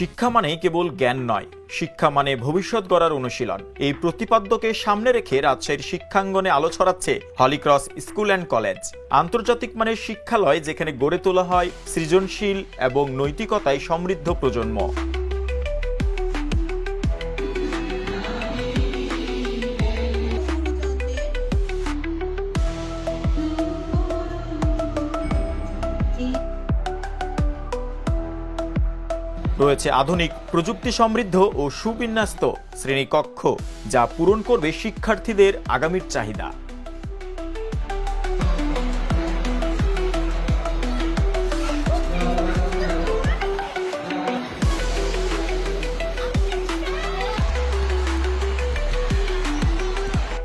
শিক্ষা মানে কেবল জ্ঞান নয়, শিক্ষা মানে ভবিষ্যৎ গড়ার অনুশীলন। এই প্রতিপাদ্যকে সামনে রেখে রাজশাহীর শিক্ষাঙ্গনে আলো ছড়াচ্ছে হলিক্রস স্কুল অ্যান্ড কলেজ। আন্তর্জাতিক মানের শিক্ষালয়, যেখানে গড়ে তোলা হয় সৃজনশীল এবং নৈতিকতায় সমৃদ্ধ প্রজন্ম। রয়েছে আধুনিক প্রযুক্তি সমৃদ্ধ ও সুবিন্যস্ত শ্রেণীকক্ষ, যা পূরণ করবে শিক্ষার্থীদের আগামীর চাহিদা।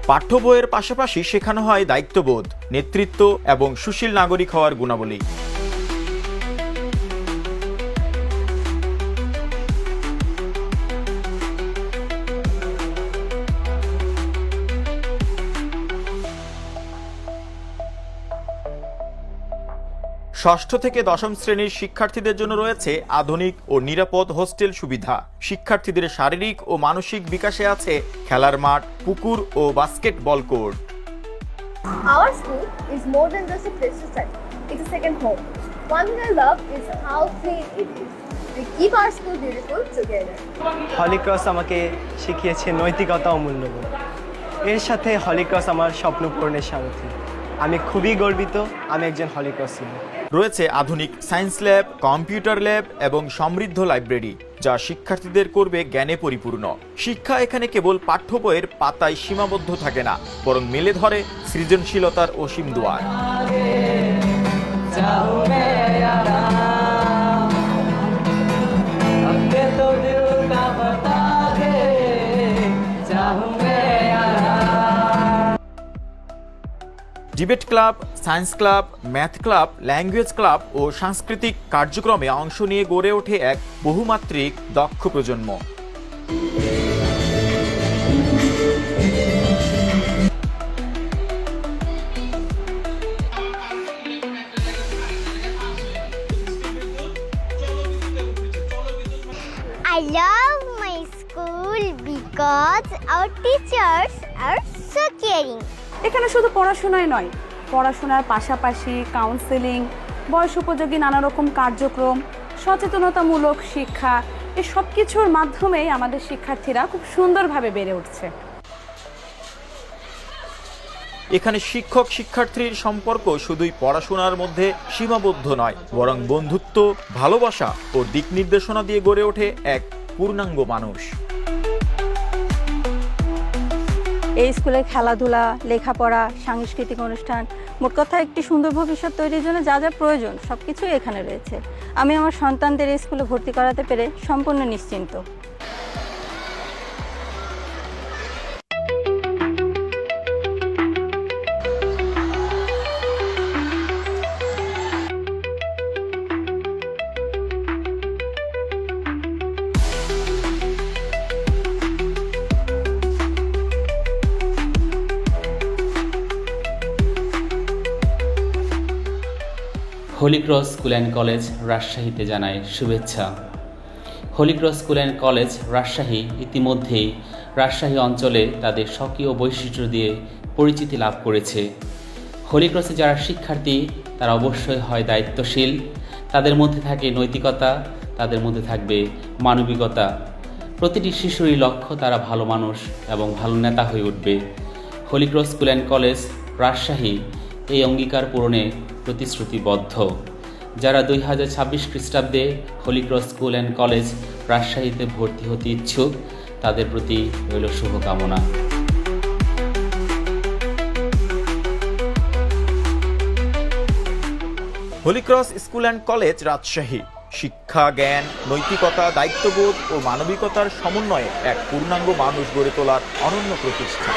পাঠ্য বইয়ের পাশাপাশি শেখানো হয় দায়িত্ববোধ, নেতৃত্ব এবং সুশীল নাগরিক হওয়ার গুণাবলী। ষষ্ঠ থেকে দশম শ্রেণীর শিক্ষার্থীদের জন্য রয়েছে আধুনিক ও নিরাপদ হোস্টেল সুবিধা। শিক্ষার্থীদের শারীরিক ও মানসিক বিকাশে আছে খেলার মাঠ, পুকুর ও basketball court. Our school is more than just a place to study. It's a second home. One thing I love is how clean it is. We keep our school beautiful together. Holy Cross আমাকে শিখিয়েছে নৈতিকতা ও মূল্যবোধ। এর সাথে Holy Cross আমার স্বপ্ন পূরণের সারথি। আমি খুবই গর্বিত আমি একজন হলিক্রস ছিলাম। রয়েছে আধুনিক সায়েন্স ল্যাব, কম্পিউটার ল্যাব এবং সমৃদ্ধ লাইব্রেরি, যা শিক্ষার্থীদের করবে জ্ঞানে পরিপূর্ণ। শিক্ষা এখানে কেবল পাঠ্য বইয়ের পাতায় সীমাবদ্ধ থাকে না, বরং মেলে ধরে সৃজনশীলতার অসীম দুয়ার। Debate club, science club, math club, language club ও সাংস্কৃতিক কার্যক্রমে অংশ নিয়ে গড়ে ওঠে এক বহুমাত্রিক দক্ষ প্রজন্ম। I love my school because our teachers are so caring. এখানে শুধু পড়াশোনাই নয়, পড়াশোনার পাশাপাশি কাউন্সেলিং, বয়স উপযোগী নানা রকম কার্যক্রম, সচেতনতামূলক শিক্ষা, এই সব কিছুর মাধ্যমেই আমাদের শিক্ষার্থীরা খুব সুন্দরভাবে বেড়ে উঠছে। এখানে শিক্ষক শিক্ষার্থীর সম্পর্ক শুধুই পড়াশোনার মধ্যে সীমাবদ্ধ নয়, বরং বন্ধুত্ব, ভালোবাসা ও দিক নির্দেশনা দিয়ে গড়ে ওঠে এক পূর্ণাঙ্গ মানুষ। এই স্কুলে খেলাধুলা, লেখাপড়া, সাংস্কৃতিক অনুষ্ঠান, মোট কথা একটি সুন্দর ভবিষ্যৎ তৈরির জন্য যা যা প্রয়োজন সবকিছুই এখানে রয়েছে। আমি আমার সন্তানদের এই স্কুলে ভর্তি করাতে পেরে সম্পূর্ণ নিশ্চিন্ত। হলিক্রস স্কুল অ্যান্ড কলেজ রাজশাহীতে জানায় শুভেচ্ছা। Holy Cross school and college Rajshahi ইতিমধ্যেই রাজশাহী অঞ্চলে তাদের স্বকীয় বৈশিষ্ট্য দিয়ে পরিচিতি লাভ করেছে। হলিক্রসে যারা শিক্ষার্থী তারা অবশ্যই হয় দায়িত্বশীল, তাদের মধ্যে থাকে নৈতিকতা, তাদের মধ্যে থাকবে মানবিকতা। প্রতিটি শিশুরই লক্ষ্য তারা ভালো মানুষ এবং ভালো নেতা হয়ে উঠবে। Holy Cross school and college Rajshahi এই অঙ্গীকার পূরণে প্রতিশ্রুতিবদ্ধ। যারা 2026 খ্রিস্টাব্দে হলিক্রস স্কুল অ্যান্ড কলেজ রাজশাহীতে ভর্তি হতে ইচ্ছুক, তাদের প্রতি রইল শুভকামনা। Holy Cross school and college Rajshahi শিক্ষা, জ্ঞান, নৈতিকতা, দায়িত্ববোধ ও মানবিকতার সমন্বয়ে এক পূর্ণাঙ্গ মানুষ গড়ে তোলার অনন্য প্রতিষ্ঠান।